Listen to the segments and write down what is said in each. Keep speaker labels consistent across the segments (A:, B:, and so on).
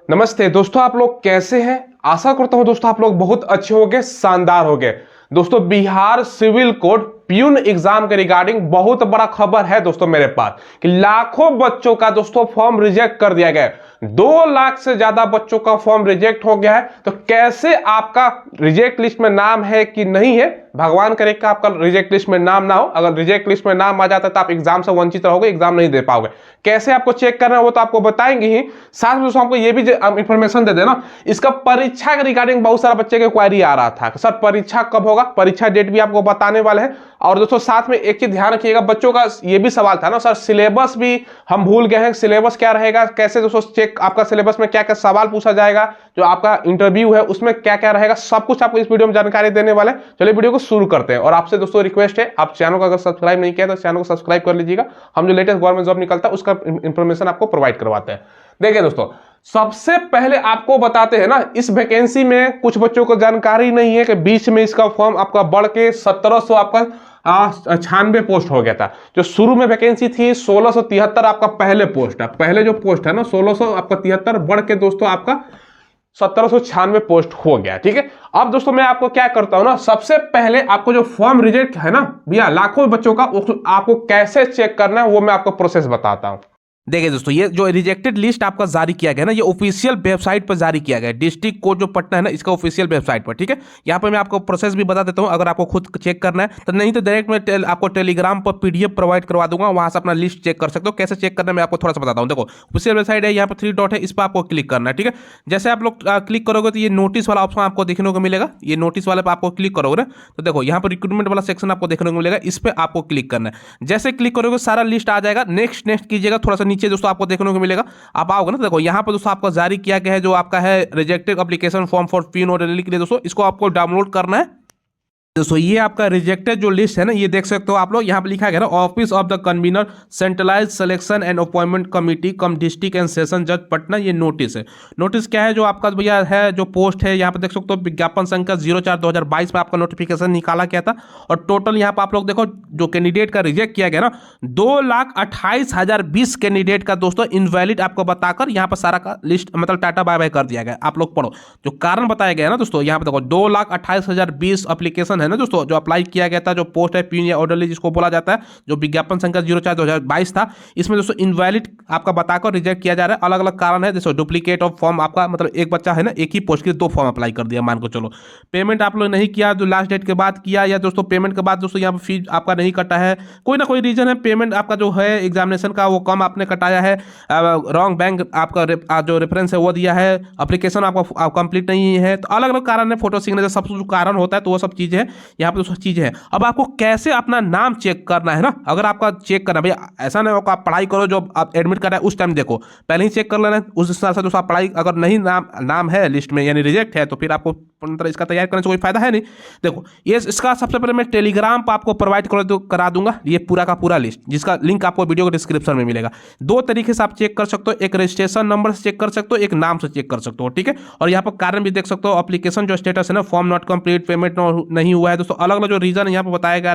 A: नमस्ते दोस्तों, आप लोग कैसे हैं। आशा करता हूं दोस्तों आप लोग बहुत अच्छे होंगे, शानदार होंगे। दोस्तों Bihar civil court peon exam के रिगार्डिंग बहुत बड़ा खबर है दोस्तों मेरे पास कि लाखों बच्चों का दोस्तों फॉर्म रिजेक्ट कर दिया गया है। 2 लाख से ज्यादा बच्चों का फॉर्म रिजेक्ट हो गया है। तो कैसे आपका रिजेक्ट लिस्ट में नाम है कि नहीं है, भगवान करे कि आपका रिजेक्ट लिस्ट में नाम ना हो। अगर रिजेक्ट लिस्ट में नाम आ जाता है तो आप एग्जाम से वंचित रहोगे, एग्जाम नहीं दे पाओगे। कैसे आपको चेक करना है वो तो आपको बताएंगे ही, साथ में दोस्तों हमको ये भी इंफॉर्मेशन दे देना। इसका परीक्षा के रिगार्डिंग बहुत सारा बच्चे के क्वेरी आ रहा था, सर परीक्षा कब होगा, परीक्षा डेट भी आपको बताने वाले हैं। और दोस्तों साथ में एक चीज ध्यान रखिएगा, बच्चों का ये भी सवाल था ना सर, सिलेबस भी हम भूल गए हैं, सिलेबस क्या रहेगा, कैसे दोस्तों चेक आपका सिलेबस में क्या क्या सवाल पूछा जाएगा, जो आपका इंटरव्यू है उसमें क्या क्या रहेगा, सब कुछ आपको इस वीडियो में जानकारी देने वाले। चलिए वीडियो को शुरू करते हैं। और आपसे दोस्तों रिक्वेस्ट है, आप चैनल को अगर सब्सक्राइब नहीं किया तो चैनल को सब्सक्राइब कर लीजिएगा। हम जो लेटेस्ट गवर्नमेंट जॉब निकलता है उसका इंफॉर्मेशन आपको प्रोवाइड करवाते हैं। देखिए दोस्तोदोस्तों, सबसे पहले आपको बताते हैं ना, इस वैकेंसी में कुछ बच्चों को जानकारी नहीं है कि बीच में इसका फॉर्म आपका बढ़ के 1700 आपका 96 पोस्ट हो गया था। जो शुरू में वैकेंसी थी 1673 आपका पहले पोस्ट है, पहले जो पोस्ट है ना 1600 आपका 73 बढ़ के दोस्तों आपका 1796 पोस्ट हो गया। ठीक है, अब दोस्तों मैं आपको क्या करता हूं ना, सबसे पहले आपको जो फॉर्म रिजेक्ट है ना भैया लाखों बच्चों का, आपको कैसे चेक करना है वो मैं आपको प्रोसेस बताता हूं।
B: देखिए दोस्तों, ये जो रिजेक्टेड लिस्ट आपका जारी किया गया ना, ये ऑफिशियल वेबसाइट पर जारी किया गया है, डिस्ट्रिक्ट कोड जो पटना है ना इसका ऑफिशियल वेबसाइट पर। ठीक है, यहाँ पर मैं आपको प्रोसेस भी बता देता हूँ, अगर आपको खुद चेक करना है तो, नहीं तो डायरेक्ट मैं आपको टेलीग्राम पर पीडीएफ प्रोवाइड करवा दूंगा, वहां से अपना लिस्ट चेक कर सकते हो। कैसे चेक करना है मैं आपको थोड़ा सा बताता हूँ। देखो ऑफिशियल वेबसाइट है, यहाँ पर 3 डॉट है, इस पर आपको क्लिक करना है। ठीक है, जैसे आप लोग क्लिक करोगे तो ये नोटिस वाला ऑप्शन आपको देखने को मिलेगा। ये नोटिस वाले पर आपको क्लिक करोगे ना तो देखो यहाँ पर रिक्रूटमेंट वाला सेक्शन आपको देखने को मिलेगा, इस पर आपको क्लिक करना है। जैसे क्लिक करोगे सारा लिस्ट आ जाएगा, नेक्स्ट नेक्स्ट कीजिएगा। थोड़ा सा नीचे दोस्तों आपको देखने को मिलेगा, आप आओगे ना, देखो यहाँ पर दोस्तों आपको जारी किया गया है जो आपका है rejected application form for pin और रैली के लिए। दोस्तों इसको आपको डाउनलोड करना है। दोस्तों ये आपका रिजेक्टेड जो लिस्ट है ना, ये देख सकते हो आप लोग, यहाँ पे लिखा गया ना, office of the convener centralize selection and appointment committee cum district and session जज पटना। ये नोटिस है। नोटिस क्या है, जो आपका भैया है जो पोस्ट है, यहाँ पे देख सकते हो विज्ञापन संख्या 04/2022 में आपका नोटिफिकेशन निकाला गया था। और टोटल यहाँ पर आप लोग देखो जो कैंडिडेट का रिजेक्ट किया गया ना, 2,28,020 कैंडिडेट का दोस्तों इनवैलिड आपको बताकर यहाँ पर सारा का लिस्ट मतलब टाटा बाय बाय कर दिया गया। आप लोग पढ़ो जो कारण बताया गया ना दोस्तों, यहाँ पे देखो 2,28,020 एप्लीकेशन है ना दोस्तों, जो अप्लाई किया गया था, जो पोस्ट है पिन या ऑर्डरली जिसको बोला जाता है, जो विज्ञापन संख्या 04/2022 था, इसमें दोस्तों इनवैलिड आपका बताकर रिजेक्ट किया जा रहा है। अलग अलग कारण है, जैसे डुप्लीकेट ऑफ फॉर्म, आपका मतलब एक बच्चा है ना एक ही पोस्ट के 2 फॉर्म अप्लाई कर दिया मान को चलो। पेमेंट आप लोग नहीं किया, जो लास्ट डेट के बाद किया, या दोस्तों पेमेंट के बाद दोस्तों यहाँ पर फीस आपका नहीं कटा है, कोई ना कोई रीजन है, पेमेंट आपका जो है एग्जामिनेशन का वो कम आपने कटाया है, रॉन्ग बैंक आपका जो रेफरेंस है वो दिया है, एप्लीकेशन आपका कंप्लीट नहीं है, तो अलग अलग कारण है, फोटो सिग्नेचर सब कुछ कारण होता है, तो वो सब चीज़ें हैं यहाँ पे। दोस्तों चीजें हैं, अब आपको कैसे अपना नाम चेक करना है ना, अगर आपका चेक करना भैया ऐसा नहीं होगा आप पढ़ाई करो, जो आप एडमिट कर रहे हैं उस टाइम देखो, पहले ही चेक कर लेना उस हिसाब से। दोस्तों आप पढ़ाई अगर नहीं नाम है लिस्ट में यानी रिजेक्ट है, तो फिर आपको इसका तैयार करने से कोई फायदा है नहीं। देखो ये इसका सबसे पहले मैं टेलीग्राम पर आपको प्रोवाइड करा दूंगा ये पूरा का पूरा लिस्ट, जिसका लिंक आपको वीडियो के डिस्क्रिप्शन में मिलेगा। 2 तरीके से आप चेक कर सकते हो, एक रजिस्ट्रेशन नंबर से चेक कर सकते हो, एक नाम से चेक कर सकते हो। ठीक है, और यहाँ पर कारण भी देख सकते हो, एप्लीकेशन जो स्टेटस है ना, फॉर्म नॉट कंप्लीट, पेमेंट नहीं हुआ है। दोस्तों अलग अलग जो रीजन यहाँ पर बताया जा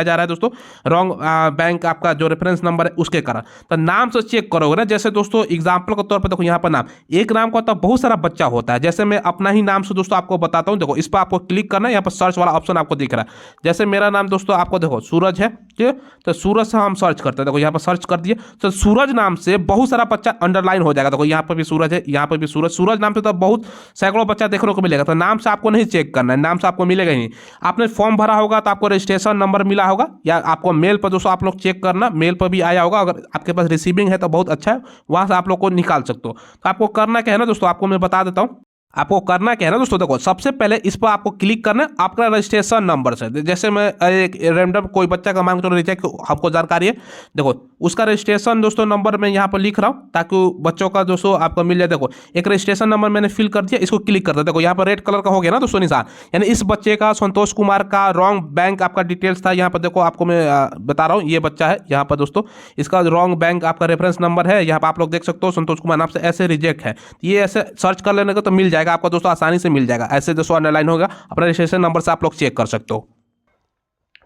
B: रहा है दोस्तों, रॉन्ग बैंक आपका जो रेफरेंस नंबर है उसके कारण। तो नाम से चेक करोगे ना, जैसे दोस्तों एग्जांपल के तौर पर देखो यहाँ पर नाम, एक नाम का तो बहुत सारा बच्चा होता है, जैसे मैं अपना ही नाम से दोस्तों आपको बताता हूँ। देखो इस पर आपको क्लिक करना है, यहाँ पर सर्च वाला ऑप्शन आपको दिख रहा है, जैसे मेरा नाम दोस्तों आपको देखो सूरज है, ठीक है, तो सूरज से हम सर्च करते हैं। देखो यहाँ पर सर्च कर दिए तो सूरज नाम से बहुत सारा बच्चा अंडरलाइन हो जाएगा। देखो यहाँ पर भी सूरज है, यहाँ पर भी सूरज नाम से तो बहुत सैकड़ों बच्चा देखने को मिलेगा। तो नाम से आपको नहीं चेक करना है, नाम से आपको मिलेगा ही नहीं। आपने फॉर्म भरा होगा तो आपको रजिस्ट्रेशन नंबर मिला होगा, या आपको मेल पर दोस्तों आप लोग चेक करना, मेल पर भी आया होगा। अगर आपके पास रिसीविंग है तो बहुत अच्छा है, वहां से आप लोग को निकाल सकते हो। तो आपको करना क्या है ना दोस्तों, आपको मैं बता देता हूँ आपको करना क्या है ना दोस्तों। देखो सबसे पहले इस पर आपको क्लिक करना है आपका रजिस्ट्रेशन नंबर से, जैसे मैं एक रैंडम कोई बच्चा का मांग चलो रिजेक्ट आपको जानकारी है, देखो उसका रजिस्ट्रेशन दोस्तों नंबर मैं यहाँ पर लिख रहा हूँ ताकि बच्चों का दोस्तों आपको मिल जाए। देखो एक रजिस्ट्रेशन नंबर मैंने फिल कर दिया, इसको क्लिक कर दिया। देखो यहाँ पर रेड कलर का हो गया ना दोस्तों निशान, यानी इस बच्चे का संतोष कुमार का रॉन्ग बैंक आपका डिटेल्स था। यहाँ पर देखो आपको मैं बता रहा हूँ, ये बच्चा है यहाँ पर दोस्तों, इसका रॉन्ग बैंक आपका रेफरेंस नंबर है, यहाँ पर आप लोग देख सकते हो संतोष कुमार नाम से, ऐसे रिजेक्ट है। ये ऐसे सर्च कर लेने का तो मिल जाएगा आपको दोस्तों, आसानी से मिल जाएगा। ऐसे दोस्तों ऑनलाइन होगा, अपना रजिस्ट्रेशन नंबर से आप लोग चेक कर सकते हो।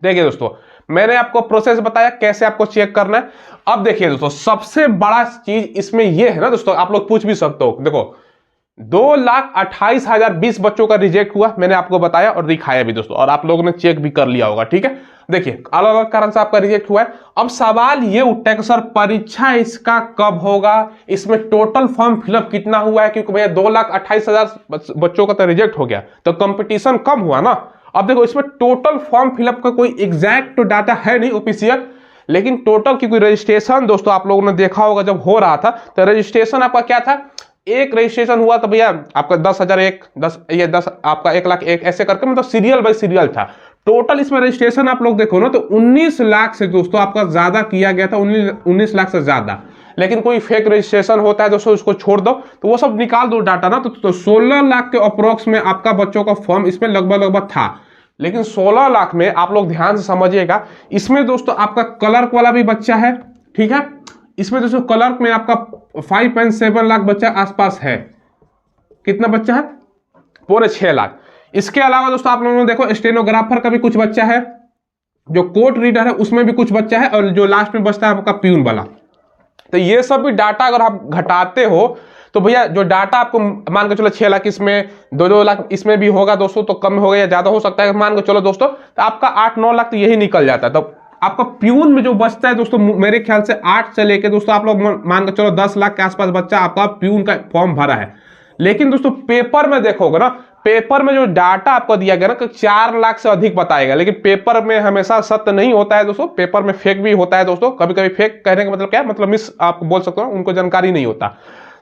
A: देखिए दोस्तों मैंने आपको प्रोसेस बताया कैसे आपको चेक करना है। अब देखिए दोस्तों सबसे बड़ा चीज इसमें यह है ना दोस्तों, आप लोग पूछ भी सकते हो, देखो 2,28,020 बच्चों का रिजेक्ट हुआ, मैंने आपको बताया और दिखाया भी दोस्तों, और आप लोगों ने चेक भी कर लिया होगा। ठीक है, देखिए अलग अलग कारण से आपका रिजेक्ट हुआ है। अब सवाल ये उठता है कि सर परीक्षा इसका कब होगा, इसमें टोटल फॉर्म फिलअप कितना हुआ है, क्योंकि भैया 2,28,000 बच्चों का तो रिजेक्ट हो गया, तो कंपटीशन कम हुआ ना। अब देखो इसमें टोटल फॉर्म फिलअप का कोई एग्जैक्ट डाटा है नहीं ऑफिशियल, लेकिन टोटल क्योंकि रजिस्ट्रेशन दोस्तों आप लोगों ने देखा होगा जब हो रहा था, तो रजिस्ट्रेशन आपका क्या था, एक रजिस्ट्रेशन हुआ तो भैया आपका 10,001, 10 आपका 1,00,001 ऐसे करके, मतलब सीरियल बाय सीरियल था। टोटल इसमें रजिस्ट्रेशन आप लोग देखो ना तो 19 लाख से दोस्तों आपका ज्यादा किया गया था, 19 लाख से ज्यादा। लेकिन कोई फेक रजिस्ट्रेशन होता है दोस्तों, उसको छोड़ दो, तो वो सब निकाल दो डाटा ना, तो 16 लाख के अप्रोक्स में आपका बच्चों का फॉर्म इसमें लगभग था। लेकिन 16 लाख में आप लोग ध्यान से समझिएगा, इसमें दोस्तों आपका क्लर्क वाला भी बच्चा है। ठीक है, इसमें दोस्तों क्लर्क में आपका 5.7 लाख बच्चा आसपास है। कितना बच्चा है, 6.25 लाख। इसके अलावा दोस्तों आप लोगों ने देखो स्टेनोग्राफर का भी कुछ बच्चा है, जो कोर्ट रीडर है उसमें भी कुछ बच्चा है, और जो लास्ट में बचता है आपका प्यून वाला। तो ये सब भी डाटा अगर आप घटाते हो तो भैया जो डाटा आपको मान के चलो 6 लाख इसमें, 2 लाख इसमें भी होगा दोस्तों, तो कम हो गया या ज्यादा हो सकता है, मान के चलो दोस्तों तो आपका 8-9 लाख तो यही निकल जाता है। तो आपका प्यून में जो बचता है दोस्तों, मेरे ख्याल से 8 से लेके दोस्तों आप लोग मान के चलो 10 लाख के आसपास बच्चा आपका प्यून का फॉर्म भरा है। लेकिन दोस्तों पेपर में देखोगे ना, पेपर में जो डाटा आपको दिया गया ना 4 लाख से अधिक बताएगा, लेकिन पेपर में हमेशा सत्य नहीं होता है दोस्तों, पेपर में फेक भी होता है दोस्तों। कभी कभी फेक कहने का मतलब क्या है, मतलब मिस आप बोल सकते हो, उनको जानकारी नहीं होता।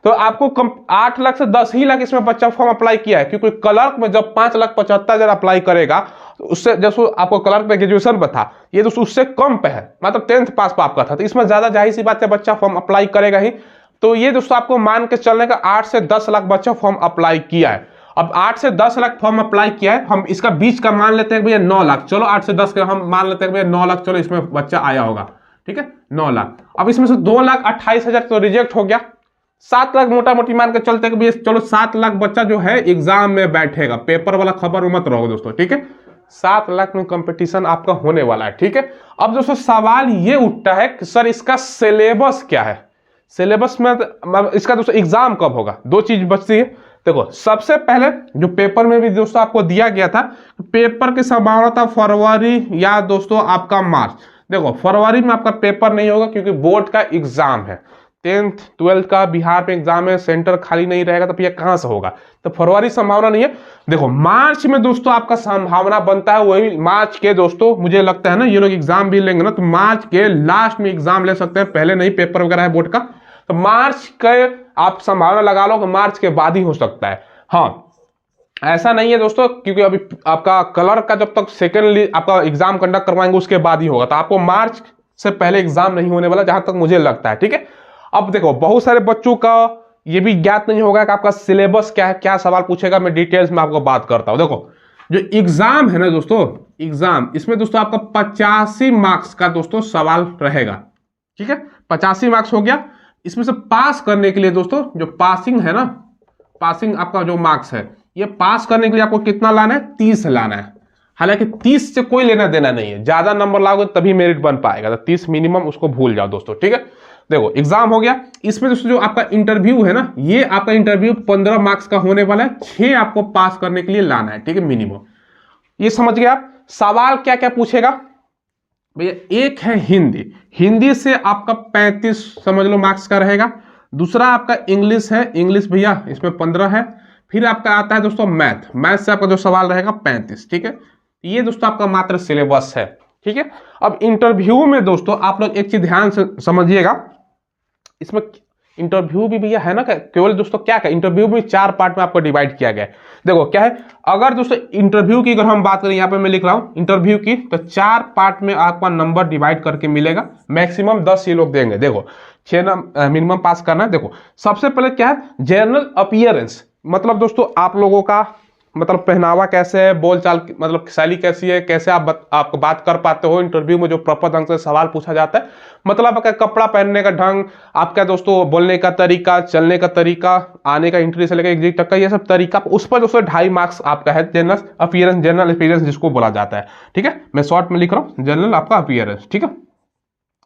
A: तो आपको 8 लाख से 10 ही लाख इसमें बच्चा फॉर्म अप्लाई किया है, क्योंकि क्लर्क में जब 5,75,000 अप्लाई करेगा तो उससे जैसे आपको क्लर्क पे ग्रेजुएशन पे था, ये दोस्तों उससे कम पे है, मतलब 10th पास पे आपका था, तो इसमें ज्यादा जाहिर सी बात है बच्चा फॉर्म अप्लाई करेगा ही। तो ये दोस्तों आपको मान के चलने का 8 से 10 लाख बच्चा फॉर्म अप्लाई किया है। अब 8 से 10 लाख फॉर्म अप्लाई किया है, हम इसका बीच का मान लेते हैं भैया 9 लाख, चलो 8 से 10 का हम मान लेते हैं भैया 9 लाख, चलो इसमें बच्चा आया होगा। ठीक है, 9 लाख। अब इसमें से 2,28,000 तो रिजेक्ट हो गया, 7 लाख मोटा मोटी मान के चलते हैं, चलो 7 लाख बच्चा जो है एग्जाम में बैठेगा, पेपर वाला खबर मत रहो दोस्तों। ठीक है, 7 लाख में कंपटीशन आपका होने वाला है। ठीक है, अब दोस्तों सवाल ये उठता है कि सर इसका सिलेबस क्या है, सिलेबस में इसका दोस्तों एग्जाम कब होगा। दो चीज बचती है, देखो सबसे पहले जो पेपर में भी दोस्तों आपको दिया गया था, पेपर की संभावना था फरवरी या दोस्तों आपका मार्च। देखो फरवरी में आपका पेपर नहीं होगा, क्योंकि बोर्ड का एग्जाम है, 10th 12th का बिहार में एग्जाम है, सेंटर खाली नहीं रहेगा, तो भैया कहां से होगा, तो फरवरी संभावना नहीं है। देखो मार्च में दोस्तों आपका संभावना बनता है, वही मार्च के दोस्तों मुझे लगता है ना, ये लोग एग्जाम भी लेंगे ना, तो मार्च के लास्ट में एग्जाम ले सकते हैं, पहले नहीं पेपर वगैरह है बोर्ड का, तो मार्च के आप संभावना लगा लो कि मार्च के बाद ही हो सकता है। हाँ ऐसा नहीं है दोस्तों, क्योंकि अभी आपका क्लर्क का जब तक सेकेंड आपका एग्जाम कंडक्ट करवाएंगे उसके बाद ही होगा, तो आपको मार्च से पहले एग्जाम नहीं होने वाला, जहां तक मुझे लगता है। ठीक है, अब देखो बहुत सारे बच्चों का ये भी ज्ञात नहीं होगा कि आपका सिलेबस क्या है, क्या सवाल पूछेगा, मैं डिटेल्स में आपको बात करता हूं। देखो जो एग्जाम है ना दोस्तों, एग्जाम इसमें दोस्तों आपका 85 मार्क्स का दोस्तों सवाल रहेगा। ठीक है, 85 मार्क्स हो गया। इसमें से पास करने के लिए दोस्तों जो पासिंग है ना, पासिंग आपका जो मार्क्स है, ये पास करने के लिए आपको कितना लाना है, 30 लाना है। हालांकि 30 से कोई लेना देना नहीं है, ज्यादा नंबर लाओगे तभी मेरिट बन पाएगा, तो 30 मिनिमम, उसको भूल जाओ दोस्तों। ठीक है, देखो एग्जाम हो गया। इसमें दोस्तों जो आपका इंटरव्यू है ना, ये आपका इंटरव्यू 15 मार्क्स का होने वाला है, 6 आपको पास करने के लिए लाना है। ठीक है, मिनिमम, ये समझ गए आप। सवाल क्या क्या पूछेगा भैया, एक है हिंदी, हिंदी से आपका 35 समझ लो मार्क्स का रहेगा। दूसरा आपका इंग्लिश है, इंग्लिश भैया इसमें 15 है। फिर आपका आता है दोस्तों मैथ, मैथ से आपका जो सवाल रहेगा 35। ठीक है, ये दोस्तों आपका मात्र सिलेबस है। ठीक है, अब इंटरव्यू में दोस्तों आप लोग एक चीज ध्यान से समझिएगा, इसमें इंटरव्यू भी भैया है ना, केवल दोस्तों क्या है, इंटरव्यू में 4 पार्ट में आपको डिवाइड किया गया है। देखो क्या है, अगर दोस्तों इंटरव्यू की अगर हम बात करें, यहाँ पे मैं लिख रहा हूं इंटरव्यू की, तो 4 पार्ट में आपका नंबर डिवाइड करके मिलेगा, मैक्सिमम 10 ये लोग देंगे। देखो 6 मिनिमम पास करना है। देखो सबसे पहले क्या है, जनरल अपीयरेंस, मतलब दोस्तों आप लोगों का मतलब पहनावा कैसे है, बोलचाल मतलब शैली कैसी है, कैसे आप बात कर पाते हो इंटरव्यू में, जो प्रॉपर ढंग से सवाल पूछा जाता है, मतलब आपका कपड़ा पहनने का ढंग, आपका दोस्तों बोलने का तरीका, चलने का तरीका, आने का एंट्री से लेकर एग्जिट तक का ये सब तरीका, उस पर दोस्तों 2.5 मार्क्स आपका है जनरल अपीयरेंस जिसको बोला जाता है। ठीक है, मैं शॉर्ट में लिख रहा हूँ जनरल आपका अपीयरेंस। ठीक है,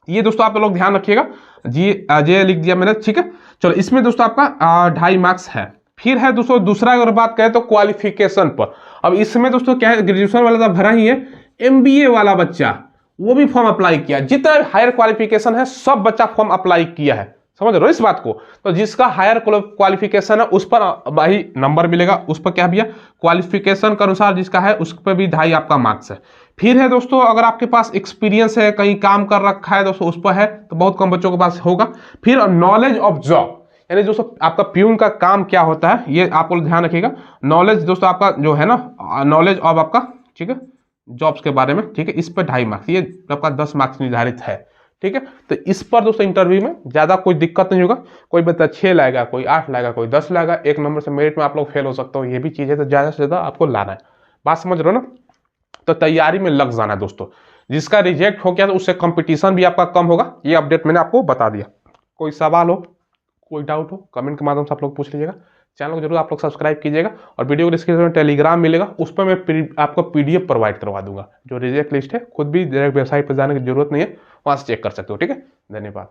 A: ये दोस्तों आप लोग ध्यान रखिएगा, जी जे लिख दिया मैंने। ठीक है, चलो इसमें दोस्तों आपका 2.5 मार्क्स है। फिर है दोस्तों दूसरा अगर बात करें तो क्वालिफिकेशन पर। अब इसमें दोस्तों क्या है, ग्रेजुएशन वाला तो भरा ही है, एमबीए वाला बच्चा वो भी फॉर्म अप्लाई किया। जितना हायर क्वालिफिकेशन है सब बच्चा फॉर्म अप्लाई किया है, समझ रहे हो इस बात को। तो जिसका हायर क्वालिफिकेशन है उस पर भाई नंबर मिलेगा, उस पर क्या भैया क्वालिफिकेशन के अनुसार जिसका है उस पर भी 2.5 आपका मार्क्स है। फिर है दोस्तों अगर आपके पास एक्सपीरियंस है, कहीं काम कर रखा है दोस्तों, उस पर है तो बहुत कम बच्चों के पास होगा। फिर नॉलेज ऑफ जॉब, यानी दोस्तों आपका प्यून का काम क्या होता है ये आप लोग ध्यान रखिएगा। नॉलेज दोस्तों आपका जो है ना, नॉलेज ऑफ आपका, ठीक है, जॉब्स के बारे में, ठीक है, इस पर 2.5 मार्क्स, ये आपका 10 मार्क्स निर्धारित है, ठीक है। तो इस पर दोस्तों इंटरव्यू में ज्यादा कोई दिक्कत नहीं होगा। कोई बच्चा 6 लाएगा, कोई 8 लाएगा, कोई 10 लाएगा, 1 नंबर से मेरिट में आप लोग फेल हो सकते हो, ये भी चीज है। तो ज्यादा से ज्यादा आपको लाना है, बात समझ रहे हो ना। तो तैयारी में लग जाना है दोस्तों। जिसका रिजेक्ट हो गया तो उससे कंपटीशन भी आपका कम होगा, ये अपडेट मैंने आपको बता दिया। कोई सवाल हो, कोई डाउट हो, कमेंट के माध्यम से आप लोग पूछ लीजिएगा। चैनल को जरूर आप लोग सब्सक्राइब कीजिएगा और वीडियो के डिस्क्रिप्शन में टेलीग्राम मिलेगा, उस पर मैं आपको पीडीएफ प्रोवाइड करवा दूंगा। जो रिजेक्ट लिस्ट है खुद भी डायरेक्ट वेबसाइट पर जाने की जरूरत नहीं है, वहां से चेक कर सकते हो, ठीक है। धन्यवाद।